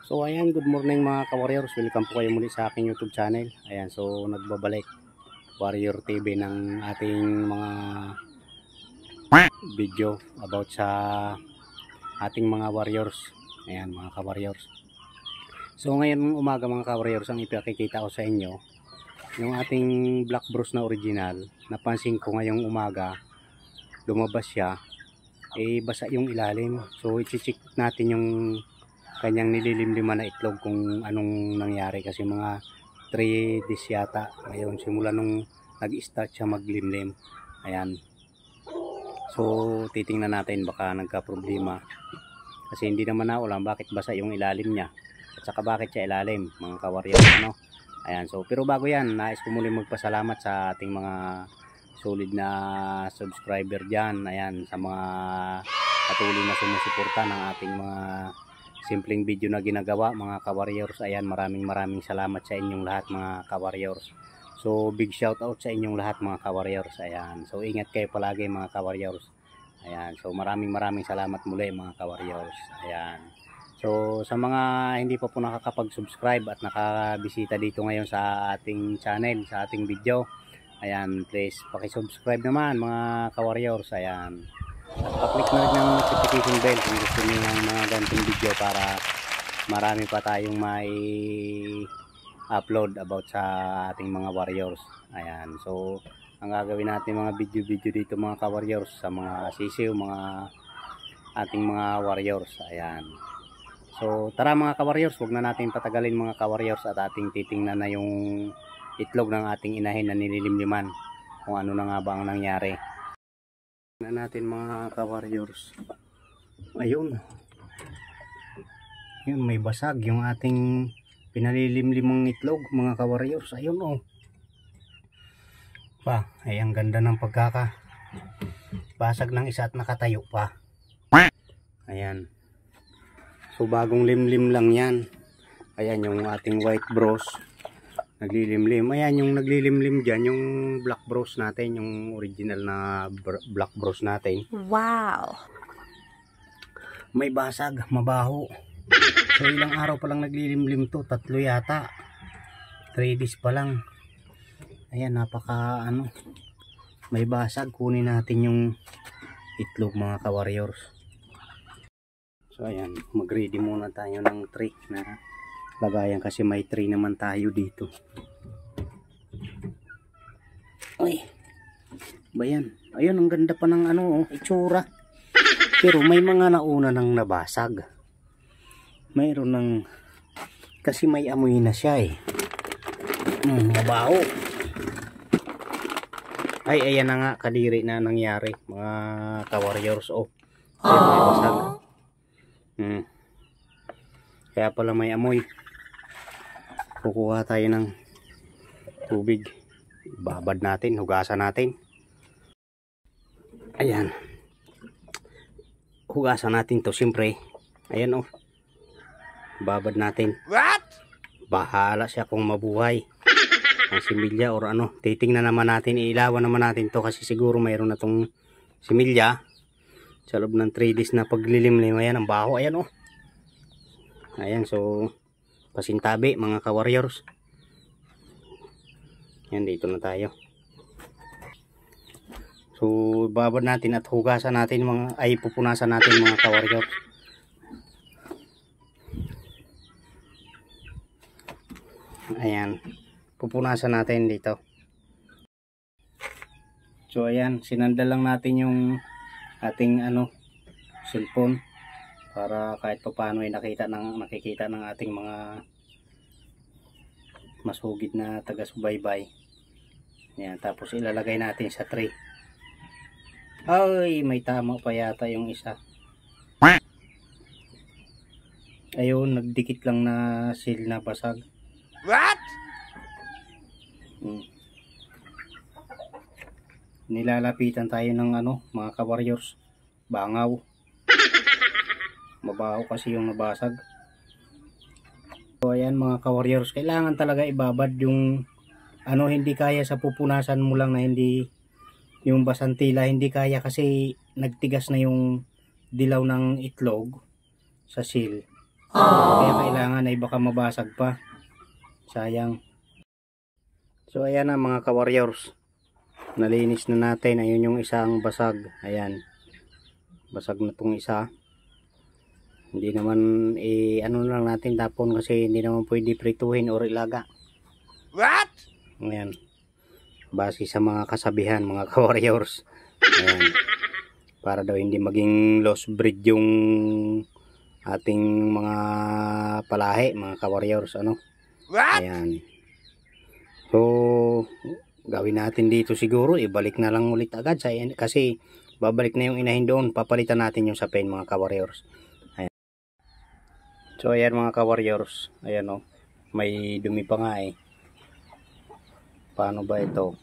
So ayan, good morning mga ka-warriors. Welcome po kayo muli sa aking YouTube channel. Ayan, so nagbabalik Warrior TV ng ating mga video about sa ating mga warriors. Ayan mga ka-warriors. So ngayon umaga mga ka-warriors, ang ipakikita ko sa inyo yung ating Black Bros na original. Napansin ko ngayong umaga, lumabas siya, basa yung ilalim. So i-check natin yung kanyang nililimliman na itlog kung anong nangyari, kasi mga 3 days yata ngayon simula nung nag-start siya maglimlim. Ayan, so titingnan natin, baka nagka-problema kasi hindi naman na ulam bakit basa yung ilalim niya at saka bakit siya ilalim mga ka-warrior, ano? Ayan, so pero bago yan, nais ko muli magpasalamat sa ating mga solid na subscriber dyan. Ayan, sa mga patuloy na sumusuporta ng ating mga simpleng video na ginagawa mga ka-warriors. Ayan, maraming salamat sa inyong lahat mga ka-warriors. So big shout out sa inyong lahat mga ka-warriors. Ayan, so ingat kayo palagi mga ka-warriors. Ayan, so maraming salamat muli mga ka-warriors. Ayan, so sa mga hindi pa po nakakapag-subscribe at nakabisita dito ngayon sa ating channel, sa ating video, ayan, please paki-subscribe naman mga ka-warriors. Ayan, at pa-click na rin ng notification bell kung gusto niyo ng mga ganitong video para marami pa tayong may upload about sa ating mga warriors. Ayan, so ang gagawin natin mga video dito mga ka-warriors sa mga sisiw, mga ating mga warriors. Ayan, so tara mga ka-warriors, huwag na natin patagalin mga ka-warriors at ating titingnan na yung itlog ng ating inahin na nililimliman, kung ano na nga ba ang nangyari na natin mga ka-warriors. Ayun, yun, may basag yung ating pinalilimlimang itlog mga ka-warriors. Ayun, oh pa, ay ang ganda ng basag ng isa at nakatayo pa. Ayan, so bagong limlim lang yan. Ayan yung ating white bros naglilimlim. Ayan yung naglilimlim dyan, yung black bros natin, yung original na black bros natin. Wow, May basag, mabaho. So ilang araw pa lang naglilimlim to, 3 yata, 3 days pa lang. Ayan, napaka may basag. Kunin natin yung itlog mga ka-warriors. So ayan, mag-ready muna tayo ng tray na lagayan kasi may tray naman tayo dito. Ay, bayan, ayun, ang ganda pa ng itsura. Pero may mga nauna nang nabasag. Mayroon ng, kasi may amoy na siya mabaho. Ay, ayan na nga, kadiri na nangyari mga ka-warriors. Oh, ayan, may basag. Kaya pala may amoy. Kukuha tayo ng tubig, babad natin, hugasan natin. Ayan, hugasan natin to siyempre. Ayan, oh, babad natin. What? Bahala siya kung mabuhay ang similya or ano. Titingnan naman natin, iilawan naman natin to kasi siguro mayroon na tong similya sa loob ng 3 days na paglilimlim. Ayan, ang baho. Ayan, oh. Ayan, so pasintabi mga ka-warriors. Yan, dito na tayo. So babad natin at hugasan natin pupunasan natin mga ka-warriors. Ayan, pupunasan natin dito. So ayan, sinandal lang natin yung ating cellphone para kahit pa paano ay nakikita ng ating mga masugid na taga-subaybay. Ayan, tapos ilalagay natin sa tray. Ay, may tama pa yata yung isa. Ayun, nagdikit lang na seal na basag. What? Nilalapitan tayo ng mga ka-warriors, bangaw. Mabaho kasi yung nabasag. So ayan mga ka-warriors, kailangan talaga ibabad yung hindi kaya sa pupunasan mo lang na hindi yung basantila, hindi kaya kasi nagtigas na yung dilaw ng itlog sa seal. Kaya kailangan ay baka mabasag pa. Sayang. So ayan na mga ka-warriors. Nalinis na natin. Ayun yung isang basag. Ayan. Basag na tong isa. Hindi naman ano lang natin tapon kasi hindi naman pwede prituhin or ilaga. What? Ayan. Base sa mga kasabihan mga ka-warriors. Ayan. Para daw hindi maging lost breed yung ating mga palahi, mga ka-warriors, ano? What? Ayan. So, gawin natin dito siguro, ibalik na lang ulit agad kasi babalik na yung inahin doon, papalitan natin yung sapin mga ka-warriors. Ayan. So, ayan mga ka-warriors, ayan o, may dumi pa nga eh. Paano ba ito?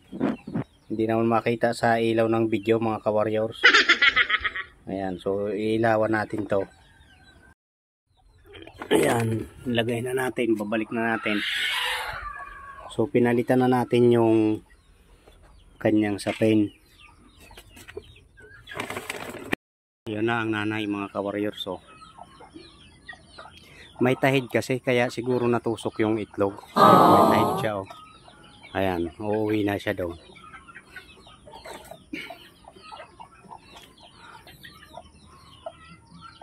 Hindi naman makita sa ilaw ng video mga ka-warriors. Ayan, so ilawan natin to. Ayan, lagay na natin, babalik na natin. So pinalitan na natin yung kanyang sapin. Yun na ang nanay mga ka-warriors. So, may tahid kasi kaya siguro natusok yung itlog. Ayan, may tahid siya oh. Ayan, uuwi na siya doon.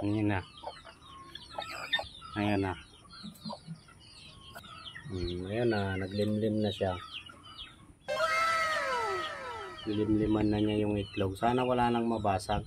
Ayan na. Ayan na. Ayan na, naglimlim na siya. Limliman na niya yung itlog. Sana wala nang mabasag.